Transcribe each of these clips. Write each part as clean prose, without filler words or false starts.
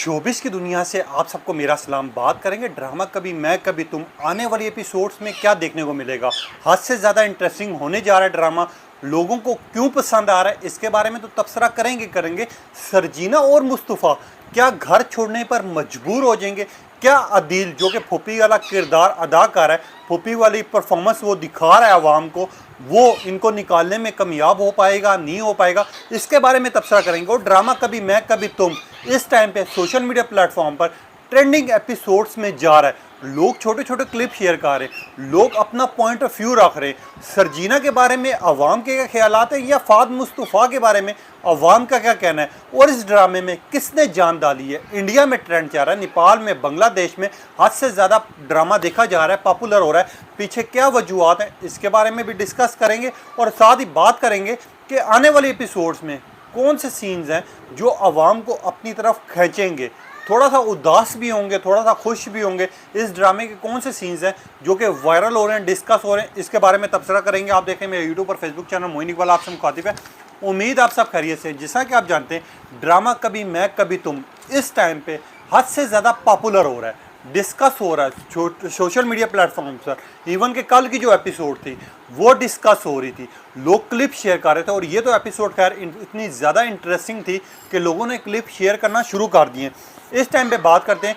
Showbiz की दुनिया से आप सबको मेरा सलाम। बात करेंगे ड्रामा कभी मैं कभी तुम। आने वाली एपिसोड्स में क्या देखने को मिलेगा, हद से ज़्यादा इंटरेस्टिंग होने जा रहा है ड्रामा। लोगों को क्यों पसंद आ रहा है इसके बारे में तो तबसरा करेंगे। सरजीना और मुस्तफ़ा क्या घर छोड़ने पर मजबूर हो जाएंगे? क्या अदील जो कि फूफी वाला किरदार अदा कर रहा है, फूफी वाली परफॉर्मेंस वो दिखा रहा है आवाम को, वो इनको निकालने में कामयाब हो पाएगा नहीं हो पाएगा, इसके बारे में तबसरा करेंगे। और ड्रामा कभी मैं कभी तुम इस टाइम पे सोशल मीडिया प्लेटफॉर्म पर ट्रेंडिंग एपिसोड्स में जा रहा है। लोग छोटे छोटे क्लिप शेयर कर रहे हैं, लोग अपना पॉइंट ऑफ व्यू रख रहे हैं। सरजीना के बारे में अवाम के क्या ख्यालात है, या फाद मुस्तफ़ा के बारे में अवाम का क्या कहना है, और इस ड्रामे में किसने जान डाली है। इंडिया में ट्रेंड जा रहा है, नेपाल में, बांग्लादेश में हद से ज़्यादा ड्रामा देखा जा रहा है, पॉपुलर हो रहा है। पीछे क्या वजूहत हैं इसके बारे में भी डिस्कस करेंगे। और साथ ही बात करेंगे कि आने वाले एपिसोड्स में कौन से सीन्स हैं जो अवाम को अपनी तरफ खींचेंगे। थोड़ा सा उदास भी होंगे, थोड़ा सा खुश भी होंगे। इस ड्रामे के कौन से सीन्स हैं जो कि वायरल हो रहे हैं, डिस्कस हो रहे हैं, इसके बारे में तबसरा करेंगे। आप देखें मेरे यूट्यूब और फेसबुक चैनल मोइन इकबाल आपसे मुखातिब है। उम्मीद आप सब खैरियत से। जैसा कि आप जानते हैं ड्रामा कभी मैं कभी तुम इस टाइम पे हद से ज़्यादा पॉपुलर हो रहा है, डिस्कस हो रहा है सोशल मीडिया प्लेटफॉर्म पर। इवन के कल की जो एपिसोड थी वो डिस्कस हो रही थी, लोग क्लिप शेयर कर रहे थे। और ये तो एपिसोड खैर इतनी ज़्यादा इंटरेस्टिंग थी कि लोगों ने क्लिप शेयर करना शुरू कर दिए। इस टाइम पे बात करते हैं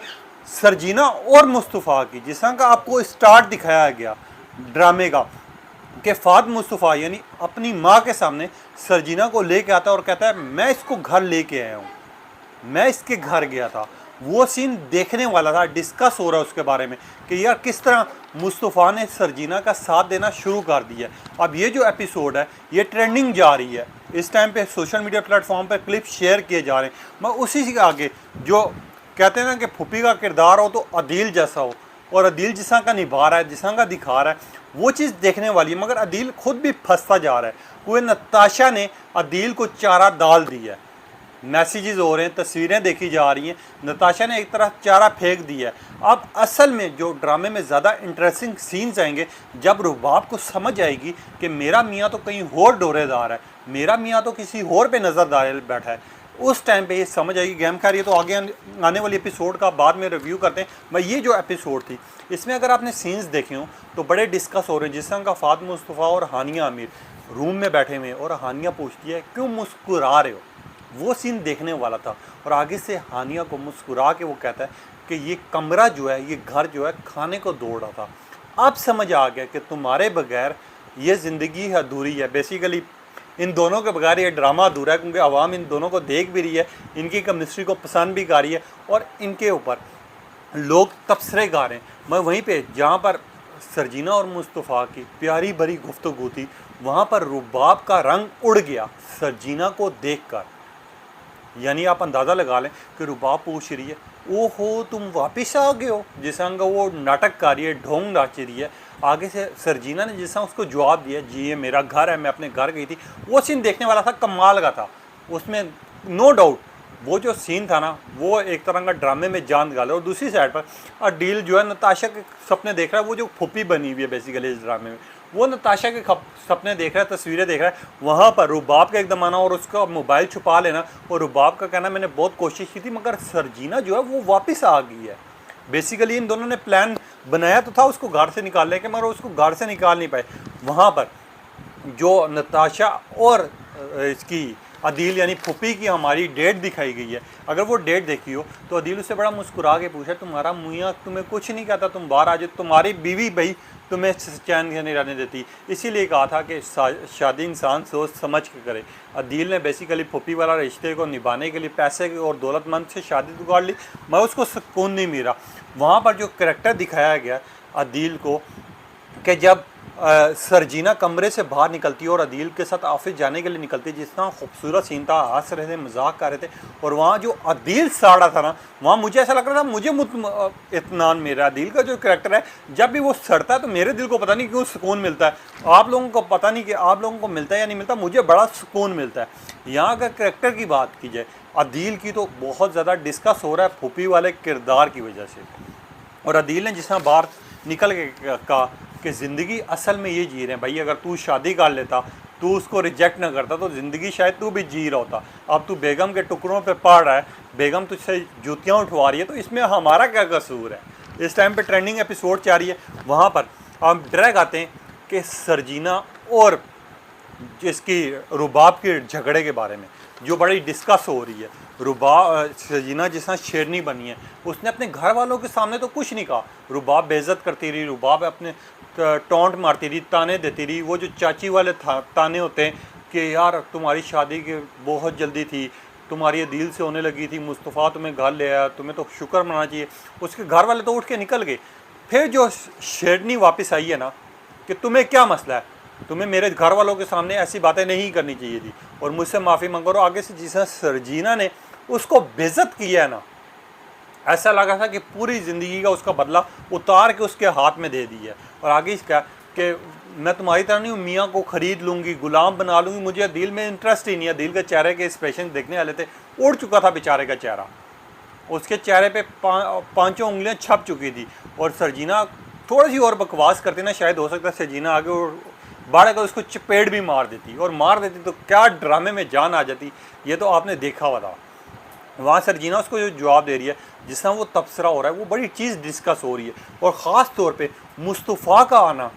सरजीना और मुस्तफ़ा की। जिस तरह का आपको स्टार्ट दिखाया गया ड्रामे का कि फाद मुस्तफ़ा यानी अपनी माँ के सामने सरजीना को लेके आता है और कहता है मैं इसको घर लेके आया हूँ, मैं इसके घर गया था। वो सीन देखने वाला था, डिस्कस हो रहा है उसके बारे में कि यार किस तरह मुस्तफ़ा ने सरजीना का साथ देना शुरू कर दिया। अब ये जो एपिसोड है ये ट्रेंडिंग जा रही है, इस टाइम पे सोशल मीडिया प्लेटफॉर्म पे क्लिप शेयर किए जा रहे हैं। मैं उसी से आगे जो कहते हैं ना कि फूफी का किरदार हो तो अदील जैसा हो, और अदील जिस तरह का निभा रहा है, जिस तरह का दिखा रहा है, वो चीज़ देखने वाली है। मगर अदील खुद भी फंसता जा रहा है। वो नताशा ने अदील को चारा डाल दिया है, मैसेजेस हो रहे हैं, तस्वीरें देखी जा रही हैं, नताशा ने एक तरह चारा फेंक दिया है। अब असल में जो ड्रामे में ज़्यादा इंटरेस्टिंग सीन्स आएंगे जब रुबाब को समझ आएगी कि मेरा मियाँ तो कहीं और डोरेदार है, मेरा मियाँ तो किसी और पे नज़र डाले बैठा है, उस टाइम पे ये समझ आएगी। गेम खैर ये तो आगे आने वाली एपिसोड का बाद में रिव्यू करते हैं। मैं ये जो एपिसोड थी इसमें अगर आपने सीन्स देखे हों तो बड़े डिस्कस हो रहे हैं। जिस तरह का फाद मुस्तफ़ा और हानिया आमिर रूम में बैठे हुए और हानिया पूछती है क्यों मुस्कुरा रहे हो, वो सीन देखने वाला था। और आगे से हानिया को मुस्कुरा के वो कहता है कि ये कमरा जो है, ये घर जो है खाने को दौड़ रहा था। अब समझ आ गया कि तुम्हारे बगैर ये ज़िंदगी अधूरी है। बेसिकली इन दोनों के बगैर ये ड्रामा अधूरा है, क्योंकि आवाम इन दोनों को देख भी रही है, इनकी केमिस्ट्री को पसंद भी कर रही है, और इनके ऊपर लोग तबसरे गा रहे हैं। मैं वहीं पे जहाँ पर सरजीना और मुस्तफ़ा की प्यारी भरी गुफ्तगू थी वहाँ पर रुबाब का रंग उड़ गया सरजीना को देखकर। यानी आप अंदाज़ा लगा लें कि रुबाब पूछ रही है ओहो तुम वापस आ गए हो, जिस तरह का वो नाटक कर रही है, ढोंग नाच रही है। आगे से सरजीना ने जिस तरह उसको जवाब दिया जी ये मेरा घर है, मैं अपने घर गई थी, वो सीन देखने वाला था, कमाल का था। उसमें नो डाउट वो जो सीन था ना वो एक तरह का ड्रामे में जान डाला। और दूसरी साइड पर अदील जो है नताशा के सपने देख रहा है, वो जो फूफी बनी हुई है बेसिकली इस ड्रामे में, वो नताशा के सपने देख रहा है, तस्वीरें देख रहा है। वहाँ पर रुबाब का एकदम आना और उसका मोबाइल छुपा लेना, और रुबाब का कहना मैंने बहुत कोशिश की थी मगर सरजीना जो है वो वापस आ गई है। बेसिकली इन दोनों ने प्लान बनाया तो था उसको घर से निकालने के, मगर उसको घर से निकाल नहीं पाए। वहाँ पर जो नताशा और इसकी अदील यानी फूफी की हमारी डेट दिखाई गई है, अगर वो डेट देखी हो तो अदील उससे बड़ा मुस्कुरा के पूछा तुम्हारा मुइयाँ तुम्हें कुछ नहीं कहता, तुम बाहर आ जाओ, तुम्हारी बीवी भाई तुम्हें चैन नहीं रहने देती, इसीलिए कहा था कि शादी इंसान सोच समझ के करे। अदील ने बेसिकली फूफी वाला रिश्ते को निभाने के लिए पैसे और दौलतमंद से शादी जुगाड़ ली, मैं उसको सुकून नहीं मिला। वहाँ पर जो करैक्टर दिखाया गया अदील को कि जब सरजीना कमरे से बाहर निकलती है और अदील के साथ ऑफिस जाने के लिए निकलती है, जिस तरह खूबसूरत सीन था, हंस रहे थे, मजाक कर रहे थे, और वहाँ जो अदील साड़ा था ना, वहाँ मुझे ऐसा लग रहा था मुझे इत्मीनान मेरा अदील का जो करैक्टर है जब भी वो सड़ता है तो मेरे दिल को पता नहीं क्यों सुकून मिलता है। आप लोगों को पता नहीं कि आप लोगों को मिलता है या नहीं मिलता, मुझे बड़ा सुकून मिलता है। यहाँ अगर करैक्टर की बात की जाए अदील की तो बहुत ज़्यादा डिस्कस हो रहा है फूफी वाले किरदार की वजह से। और अदील ने जिस तरह बाहर निकल के कहा कि ज़िंदगी असल में ये जी रहे हैं भाई, अगर तू शादी कर लेता तू उसको रिजेक्ट ना करता तो ज़िंदगी शायद तू भी जी रहा होता। अब तू बेगम के टुकड़ों पे पड़ रहा है, बेगम तुझसे जूतियाँ उठवा रही है, तो इसमें हमारा क्या कसूर है। इस टाइम पे ट्रेंडिंग एपिसोड चल रही है, वहाँ पर हम डायरेक्ट आते हैं कि सरजीना और जिसकी रुबाब के झगड़े के बारे में जो बड़ी डिस्कस हो रही है। रुबाब सरजीना जिस तरह शेरनी बनी है, उसने अपने घर वालों के सामने तो कुछ नहीं कहा, रुबाब बेइज्जत करती रही, रुबाब अपने टॉन्ट मारती रही, ताने देती रही। वो जो चाची वाले ताने होते हैं कि यार तुम्हारी शादी की बहुत जल्दी थी, तुम्हारी दिल से होने लगी थी, मुस्तफ़ा तुम्हें घर ले आया, तुम्हें तो शुक्र मनाना चाहिए। उसके घर वाले तो उठ के निकल गए। फिर जो शेरनी वापस आई है ना कि तुम्हें क्या मसला है, तुम्हें मेरे घर वालों के सामने ऐसी बातें नहीं करनी चाहिए थी और मुझसे माफ़ी मांगो। और आगे से जिस सरजीना ने उसको बेइज्जत किया है ना, ऐसा लगा था कि पूरी ज़िंदगी का उसका बदला उतार के उसके हाथ में दे दिया है। और आगे इसका कि मैं तुम्हारी तरह नहीं हूँ, मियाँ को ख़रीद लूँगी, गुलाम बना लूँगी, मुझे दिल में इंटरेस्ट ही नहीं है। दिल के चेहरे के एक्सप्रेशन देखने वाले थे, उड़ चुका था बेचारे का चेहरा, उसके चेहरे पे पांचों उंगलियां छप चुकी थी। और सरजीना थोड़ी सी और बकवास करती ना, शायद हो सकता है सरजीना आगे और बढ़ कर उसको चपेट भी मार देती, और मार देती तो क्या ड्रामे में जान आ जाती, ये तो आपने देखा हुआ था। वहाँ सरजीना उसको जो जवाब दे रही है, जिस तरह वो तबसरा हो रहा है, वो बड़ी चीज़ डिस्कस हो रही है। और ख़ास तौर पे मुस्तफ़ा का आना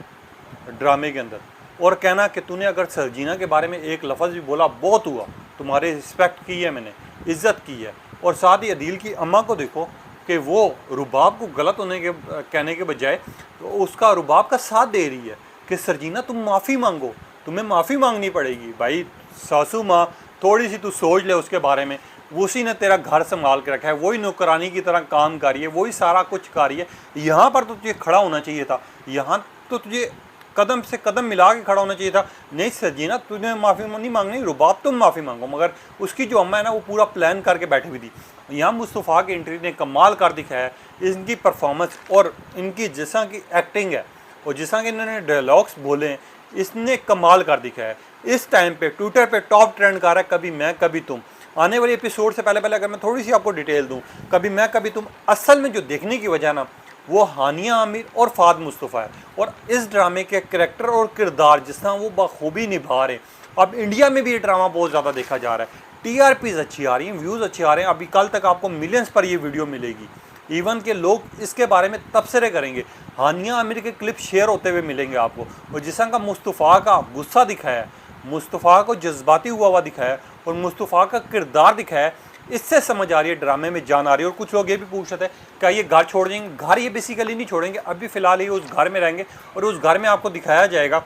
ड्रामे के अंदर और कहना कि तूने अगर सरजीना के बारे में एक लफ्ज़ भी बोला बहुत हुआ, तुम्हारी रिस्पेक्ट की है मैंने, इज़्ज़त की है। और साथ ही अदील की अम्मा को देखो कि वो रुबाब को गलत होने के कहने के बजाय तो उसका रुबाब का साथ दे रही है कि सरजीना तुम माफ़ी मांगो, तुम्हें माफ़ी मांगनी पड़ेगी। भाई सासू माँ, थोड़ी सी तू सोच ले उसके बारे में, उसी ने तेरा घर संभाल के रखा है, वही नौकरानी की तरह काम कर रही है, वही सारा कुछ कर रही है। यहाँ पर तो तुझे खड़ा होना चाहिए था, यहाँ तो तुझे कदम से कदम मिला के खड़ा होना चाहिए था। नहीं सरजीना, तुझे माफ़ी नहीं मांगनी, रुबाब तुम माफ़ी मांगो। मगर उसकी जो अम्मा है ना, वो पूरा प्लान करके बैठी हुई थी। यहाँ मुस्तफ़ा की एंट्री ने कमाल कर दिखाया है, इनकी परफॉर्मेंस और इनकी जिस तरह की एक्टिंग है और जिस तरह के इन्होंने डायलॉग्स बोले हैं, इसने कमाल कर दिखाया है। इस टाइम पे ट्विटर पे टॉप ट्रेंड कर रहा है कभी मैं कभी तुम। आने वाले एपिसोड से पहले अगर मैं थोड़ी सी आपको डिटेल दूँ, कभी मैं कभी तुम असल में जो देखने की वजह ना, वो हानिया आमिर और फ़ाद मुस्तफ़ा है। और इस ड्रामे के करैक्टर और किरदार जिस तरह वो बखूबी निभा रहे हैं, अब इंडिया में भी ये ड्रामा बहुत ज़्यादा देखा जा रहा है। टीआरपीज़ अच्छी आ रही हैं, व्यूज़ अच्छे आ रहे हैं। अभी कल तक आपको मिलियंस पर ये वीडियो मिलेगी, इवन के लोग इसके बारे में तबसरे करेंगे। हानिया आमिर के क्लिप शेयर होते हुए मिलेंगे आपको। और जिस तरह का मुस्तफ़ा का गुस्सा दिखाया है, मुस्तफ़ा को जज्बाती हुआ दिखाया है और मुस्तफ़ा का किरदार दिखाया है, इससे समझ आ रही है ड्रामे में जान आ रही है। और कुछ लोग ये भी पूछ रहे थे क्या ये घर छोड़ देंगे, घर ये बेसिकली नहीं छोड़ेंगे, अभी फ़िलहाल ये उस घर में रहेंगे। और उस घर में आपको दिखाया जाएगा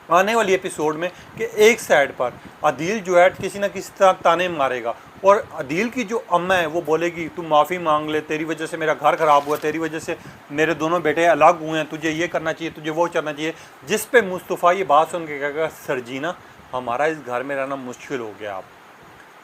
आने वाली एपिसोड में कि एक साइड पर अदील जो है किसी ना किसी तरह ताने मारेगा और अदील की जो अम्मा है वो बोलेगी तू माफ़ी मांग ले, तेरी वजह से मेरा घर ख़राब हुआ, तेरी वजह से मेरे दोनों बेटे अलग हुए हैं, तुझे ये करना चाहिए, तुझे वो करना चाहिए। जिस पे मुस्तफ़ा ये बात सुन के कहेगा सरजीना हमारा इस घर में रहना मुश्किल हो गया। आप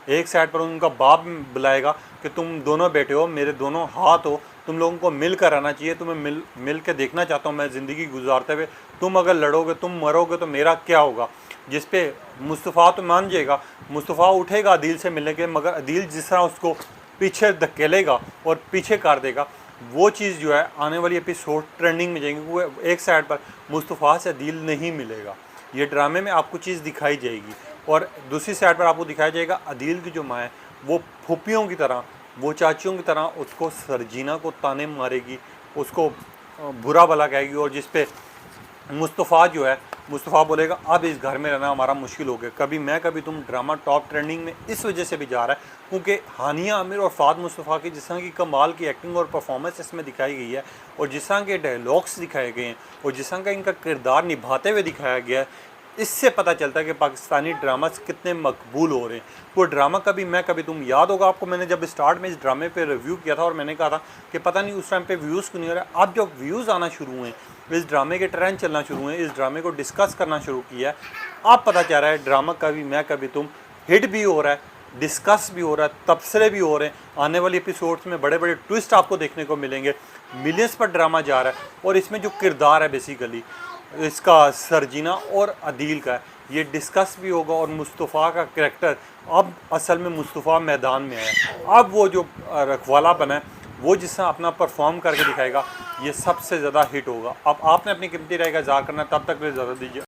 एक साइड पर उनका बाप बुलाएगा कि तुम दोनों बेटे हो, मेरे दोनों हाथ हो, तुम लोगों को मिल कर रहना चाहिए, तुम्हें मिल के देखना चाहता हूँ मैं ज़िंदगी गुजारते हुए। तुम अगर लड़ोगे, तुम मरोगे तो मेरा क्या होगा। जिस पे मुस्तफ़ा तो मान जाएगा, मुस्तफ़ा उठेगा अदील से मिलने के, मगर अदील जिस तरह उसको पीछे धकेलेगा और पीछे कर देगा, वो चीज़ जो है आने वाली एपिसोड ट्रेंडिंग में जाएंगे। वो एक साइड पर मुस्तफ़ा से अदील नहीं मिलेगा, ये ड्रामे में आपको चीज़ दिखाई जाएगी। और दूसरी साइड पर आपको दिखाया जाएगा अदील की जो माँ है वो फूफियों की तरह, वो चाचियों की तरह उसको सरजीना को ताने मारेगी, उसको बुरा भला कहेगी। और जिस पे मुस्तफ़ा जो है, मुस्तफ़ा बोलेगा अब इस घर में रहना हमारा मुश्किल हो गया। कभी मैं कभी तुम ड्रामा टॉप ट्रेंडिंग में इस वजह से भी जा रहा है क्योंकि हानिया आमिर और फ़ाद मुस्तफ़ा की जिस तरह की कमाल की एक्टिंग और परफॉर्मेंस इसमें दिखाई गई है और जिस तरह के डायलॉग्स दिखाए गए हैं और जिस तरह का इनका किरदार निभाते हुए दिखाया गया है, इससे पता चलता है कि पाकिस्तानी ड्रामास कितने मकबूल हो रहे हैं। वो ड्रामा कभी मैं कभी तुम, याद होगा आपको, मैंने जब स्टार्ट में इस ड्रामे पे रिव्यू किया था और मैंने कहा था कि पता नहीं उस टाइम पे व्यूज़ क्यों नहीं हो रहा। अब जब व्यूज़ आना शुरू हुए, इस ड्रामे के ट्रेंड चलना शुरू हुए, इस ड्रामे को डिस्कस करना शुरू किया है, अब पता चल रहा है ड्रामा कभी मैं कभी तुम हिट भी हो रहा है, डिस्कस भी हो रहा है, तबसरे भी हो रहे हैं। आने वाली एपिसोड्स में बड़े बड़े ट्विस्ट आपको देखने को मिलेंगे। मिलियंस पर ड्रामा जा रहा है और इसमें जो किरदार है बेसिकली इसका सरजीना और अदील का, ये डिस्कस भी होगा। और मुस्तफ़ा का करैक्टर अब असल में मुस्तफ़ा मैदान में आया, अब वो जो रखवाला बना है वो जिस तरह अपना परफॉर्म करके दिखाएगा, ये सबसे ज़्यादा हिट होगा। अब आपने अपनी कीमती राय का इज़हार करना, तब तक के लिए ज़्यादा दीजिए।